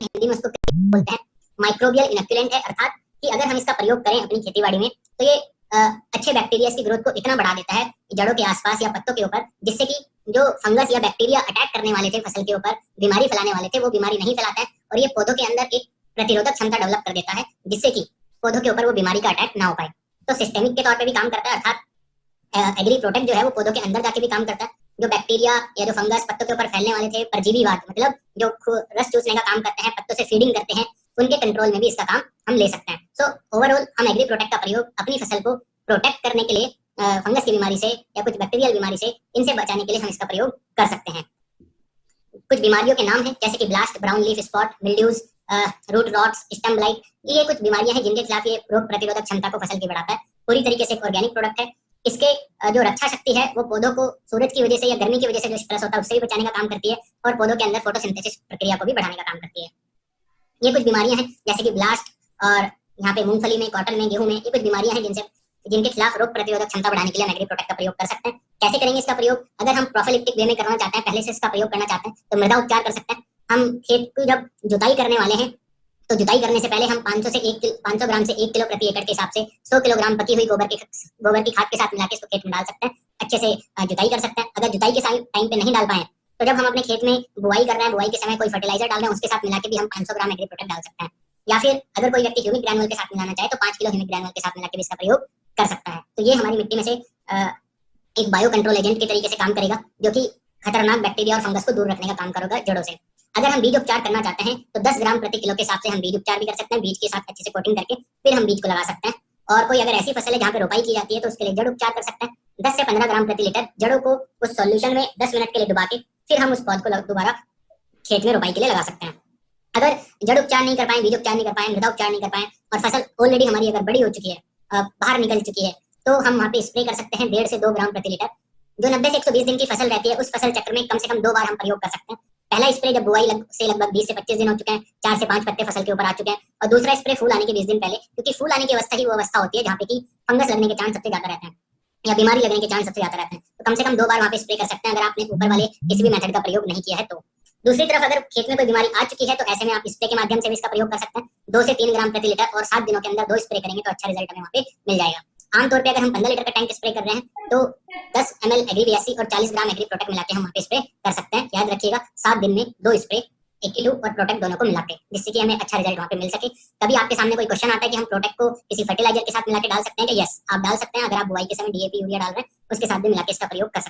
हिंदी में उसको बोलते हैं, माइक्रोबियल इनोक्युलेंट है, अर्थात कि अगर हम इसका प्रयोग करें अपनी खेतीबाड़ी में तो ये अच्छे बैक्टीरिया की ग्रोथ को इतना बढ़ा देता है जड़ों के आसपास या पत्तों के ऊपर, जिससे कि जो फंगस या बैक्टीरिया अटैक करने वाले थे फसल के ऊपर, बीमारी फैलाने वाले थे, वो बीमारी नहीं फैलाता है और ये पौधों के अंदर एक प्रतिरोधक क्षमता डेवलप कर देता है, जिससे कि पौधों के ऊपर वो बीमारी का अटैक ना हो पाए। तो सिस्टेमिक के तौर पे भी काम करता है, अर्थात एग्री प्रोटेक्ट जो है वो पौधों के अंदर जाके भी काम करता है। जो बैक्टीरिया या जो फंगस पत्तों के ऊपर फैलने वाले थे, परजीवीवाद, मतलब जो रस चूसने का काम करते हैं, पत्तों से फीडिंग करते हैं, उनके कंट्रोल में भी इसका काम हम ले सकते हैं। सो ओवरऑल हम एग्री प्रोटेक्ट का प्रयोग अपनी फसल को प्रोटेक्ट करने के लिए, फंगस की बीमारी से या कुछ बैक्टीरियल बीमारी से, इनसे बचाने के लिए हम इसका प्रयोग कर सकते हैं। कुछ बीमारियों के नाम हैं जैसे कि blast, brown leaf spot, mildews, root rots, stem blight. ये कुछ बीमारियां हैं जिनके खिलाफ ये रोग प्रतिरोधक क्षमता को फसल की बढ़ाता है। पूरी तरीके से एक ऑर्गेनिक प्रोडक्ट है। इसके जो रक्षा शक्ति है वो पौधों को सूरज की वजह से या गर्मी की वजह से जो स्ट्रेस होता है उससे भी बचाने का काम करती है और पौधों के अंदर फोटोसिंथेसिस प्रक्रिया को भी बढ़ाने का काम करती है। ये कुछ बीमारियां हैं जैसे कि ब्लास्ट, और यहाँ पे मूंगफली में, कॉटन में, गेहूं में, ये कुछ बीमारियां हैं जिनके खिलाफ रोग प्रतिरोधक क्षमता बढ़ाने के लिए हम एग्री प्रोटेक्ट का प्रयोग कर सकते हैं। कैसे करेंगे इसका प्रयोग? अगर हम प्रोफिलेक्टिक वे में करना चाहते हैं, पहले से इसका प्रयोग करना चाहते हैं, तो मृदा उपचार कर सकते हैं। हम खेत को जब जुताई करने वाले हैं तो जुताई करने से पहले हम 500 ग्राम से 1 किलो प्रति एकड़ के हिसाब से 100 किलोग्राम पकी हुई गोबर की खाद के साथ मिला के इसको खेत में डाल सकते हैं। अच्छे से जुताई कर सकते हैं। अगर जुताई के टाइम पे नहीं डाल पाए तो जब हम अपने खेत में बुआई कर रहे हैं, बुआई के समय कोई फर्टिलाइजर डाल रहे हैं, उसके साथ मिला के भी हम 500 ग्राम एग्री प्रोटेक्ट डाल सकते हैं। या फिर अगर कोई व्यक्ति ह्यूमिक ग्रैनुअल के साथ मिलाना चाहे तो 5 किलो ह्यूमिक ग्रैनुअल के साथ मिला के भी इसका प्रयोग कर सकता है। तो ये हमारी मिट्टी में से एक बायो कंट्रोल एजेंट के तरीके से काम करेगा, जो कि खतरनाक बैक्टीरिया और फंगस को दूर रखने का काम करेगा जड़ों से। अगर हम बीज उपचार करना चाहते हैं तो 10 ग्राम प्रति किलो के हिसाब से हम बीज उपचार भी कर सकते हैं। बीज के साथ अच्छे से कोटिंग करके फिर हम बीज को लगा सकते हैं। और कोई अगर ऐसी फसल है जहाँ पे रोपाई की जाती है तो उसके लिए जड़ उपचार कर सकते हैं। 10 से 15 ग्राम प्रति लीटर जड़ों को उस सॉल्यूशन में 10 मिनट के लिए डुबा के फिर हम उस पौध को दोबारा खेत में रोपाई के लिए लगा सकते हैं। अगर जड़ उपचार नहीं कर पाए, बीज उपचार नहीं कर पाए, मृदा उपचार नहीं कर पाए और फसल ऑलरेडी हमारी अगर बड़ी हो चुकी है, बाहर निकल चुकी है, तो हम वहाँ पे स्प्रे कर सकते हैं 1.5 से 2 ग्राम प्रति लीटर। जो 90 से 120 दिन की फसल रहती है उस फसल चक्र में कम से कम 2 बार हम प्रयोग कर सकते हैं। पहला स्प्रे जब बुआई से लगभग 20 से 25 दिन हो चुके हैं, 4 से 5 पत्ते फसल के ऊपर आ चुके हैं, और दूसरा स्प्रे फूल आने के 20 दिन पहले, क्योंकि फूल आने की अवस्था ही वो अवस्था होती है जहाँ पे कि फंगस लगने के चांस सबसे ज्यादा रहते हैं या बीमारी लगने के चांस सबसे ज्यादा रहते हैं। तो कम से कम 2 बार वहाँ पे स्प्रे कर सकते हैं अगर आपने ऊपर वाले किसी भी मेथड का प्रयोग नहीं किया है तो। दूसरी तरफ अगर खेत में कोई बीमारी आ चुकी है तो ऐसे में आप स्प्रे के माध्यम से भी इसका प्रयोग कर सकते हैं। 2 से 3 ग्राम प्रति लीटर और 7 दिनों के अंदर 2 स्प्रे करेंगे तो अच्छा रिजल्ट हमें वहाँ पे मिल जाएगा। आमतौर पे अगर हम 15 लीटर का टैंक स्प्रे कर रहे हैं तो 10 ml एग्री BSC और 40 ग्राम एग्री प्रोटेक्ट मिला के हम वहाँ पे स्प्रे कर सकते हैं। याद रखिएगा 7 दिन में 2 स्प्रे, 82 और प्रोटेक्ट दोनों को मिला के, जिससे कि हमें अच्छा रिजल्ट वहाँ पे मिल सके। कभी आपके सामने कोई क्वेश्चन आता है कि हम प्रोटेक्ट को किसी फर्टिलाइजर के साथ मिला के डाल सकते हैं क्या? यस, आप डाल सकते हैं। अगर आप बुआई के समय DAP यूरिया डाल रहे हैं उसके साथ भी मिला के इसका प्रयोग कर सकते हैं।